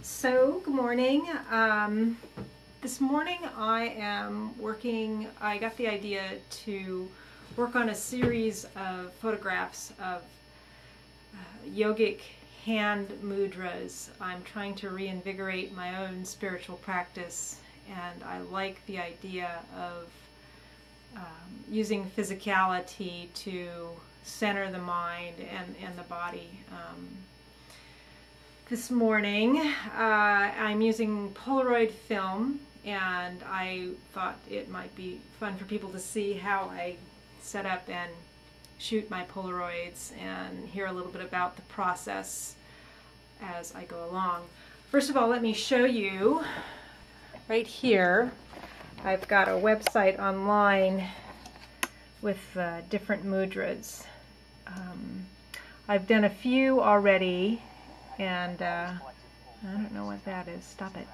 So, good morning. This morning I got the idea to work on a series of photographs of yogic hand mudras. I'm trying to reinvigorate my own spiritual practice, and I like the idea of using physicality to center the mind and the body. This morning I'm using Polaroid film, and I thought it might be fun for people to see how I set up and shoot my Polaroids and hear a little bit about the process as I go along. First of all, let me show you right here. I've got a website online with different mudras. I've done a few already, and I don't know what that is. Stop it.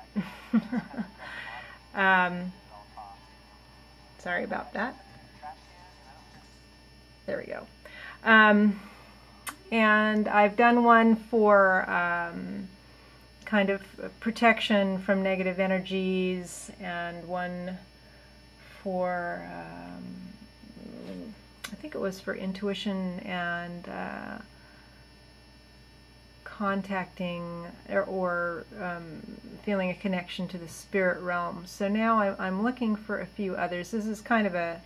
Sorry about that. There we go. And I've done one for kind of protection from negative energies, and one for I think it was for intuition and contacting or feeling a connection to the spirit realm. So now I'm looking for a few others. This is kind of a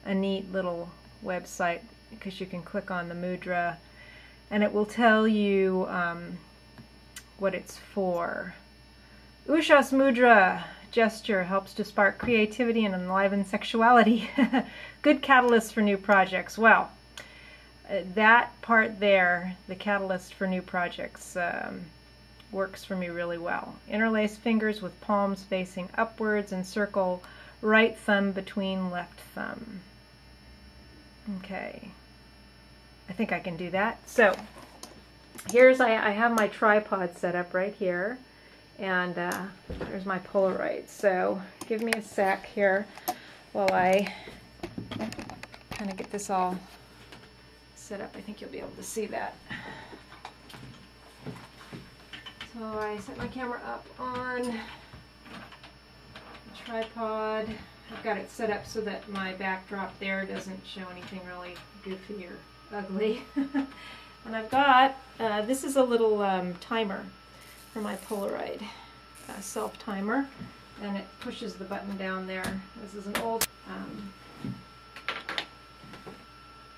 neat little website, because you can click on the mudra and it will tell you what it's for. Ushas mudra gesture helps to spark creativity and enliven sexuality. Good catalyst for new projects. Well, that part there, the catalyst for new projects, works for me really well. Interlace fingers with palms facing upwards and circle right thumb between left thumb. Okay, I think I can do that. So here's, I have my tripod set up right here, and there's my Polaroid. So give me a sec here while I kind of get this all set up. I think you'll be able to see that. So I set my camera up on the tripod. I've got it set up so that my backdrop there doesn't show anything really goofy or ugly. And I've got, this is a little timer for my Polaroid, self-timer, and it pushes the button down there. This is an old,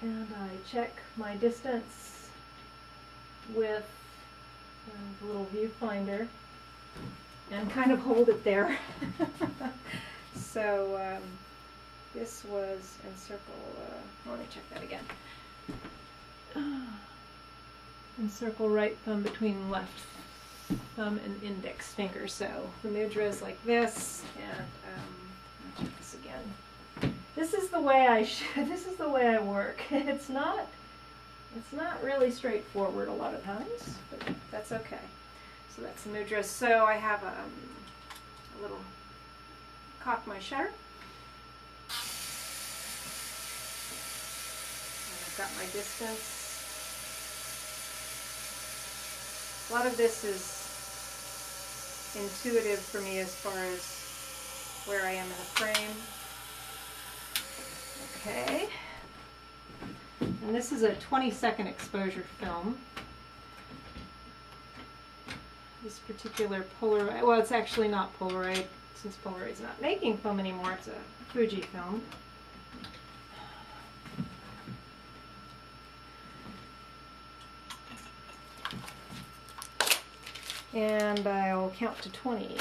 and I check my distance with the little viewfinder and kind of hold it there. So this was in circle, let me check that again. Encircle right thumb between left thumb and index finger. So the mudra is like this, and I'll check this again. This is the way this is the way I work. It's not really straightforward a lot of times, but that's okay. So that's the mudra. So I have a little cock my shutter, and I've got my distance. A lot of this is intuitive for me as far as where I am in the frame. Okay. And this is a 20-second exposure film. This particular Polaroid, well, it's actually not Polaroid, since Polaroid's not making film anymore. It's a Fuji film. And I'll count to 20.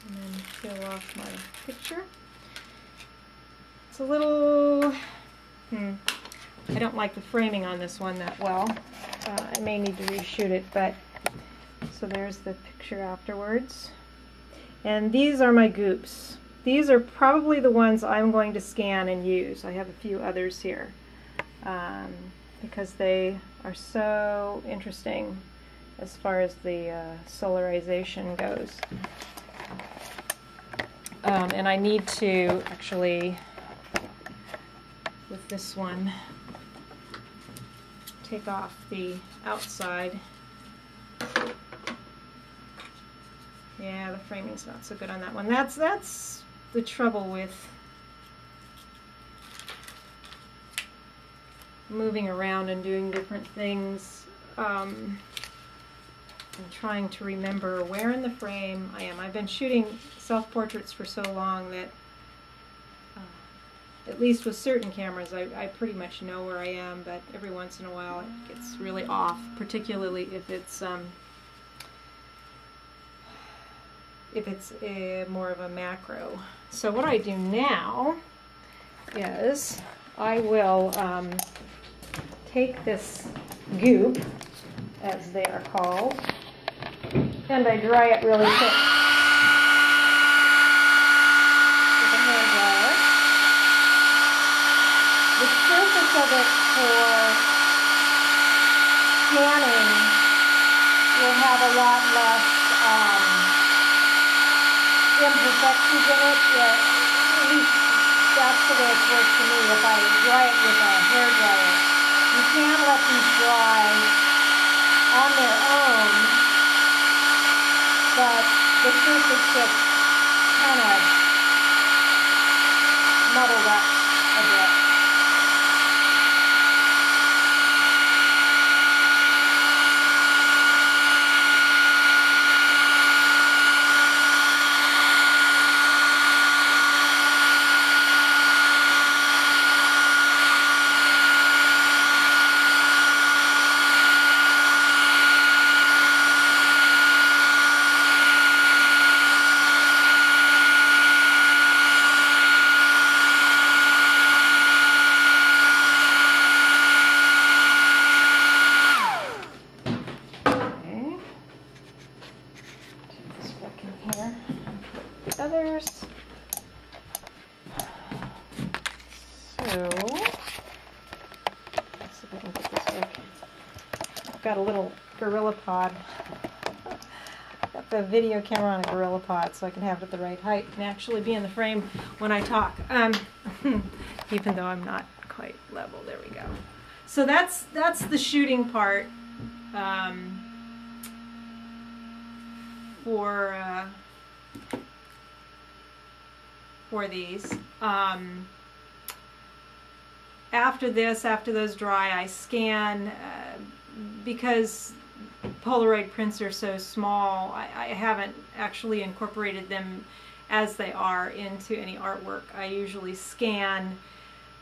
And then peel off my picture. It's a little, I don't like the framing on this one that well. I may need to reshoot it, but so there's the picture afterwards. And these are my goops. These are probably the ones I'm going to scan and use. I have a few others here. because they are so interesting as far as the solarization goes. And I need to actually, with this one, take off the outside. Yeah, the framing's not so good on that one. That's the trouble with moving around and doing different things. I'm trying to remember where in the frame I am. I've been shooting self-portraits for so long that, at least with certain cameras, I pretty much know where I am, but every once in a while it gets really off, particularly if it's more of a macro. So what I do now is I will take this goop, as they are called, and I dry it really quick with a hair dryer. The surface of it for scanning will have a lot less imperfections in it. At least that's the way it's worked for me. If I dry it with a hair dryer, you can let these dry on their own, but the surface gets kind of muddled up a bit. Others. So, let's see if I can get this working. I've got a little Gorilla Pod. I've got the video camera on a Gorilla Pod so I can have it at the right height and actually be in the frame when I talk, even though I'm not quite level. There we go. So that's the shooting part for these. After those dry, I scan, because Polaroid prints are so small, I haven't actually incorporated them as they are into any artwork. I usually scan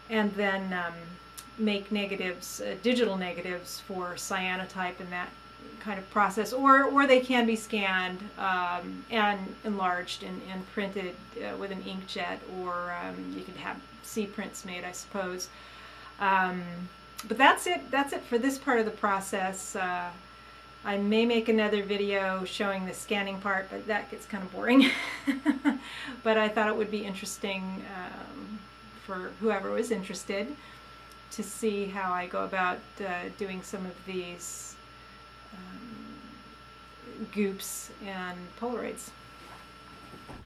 and then make negatives, digital negatives for cyanotype and that kind of process, or they can be scanned and enlarged and printed with an inkjet, or you could have C prints made, I suppose. But that's it for this part of the process. I may make another video showing the scanning part, but that gets kind of boring. But I thought it would be interesting for whoever was interested to see how I go about doing some of these goops and Polaroids.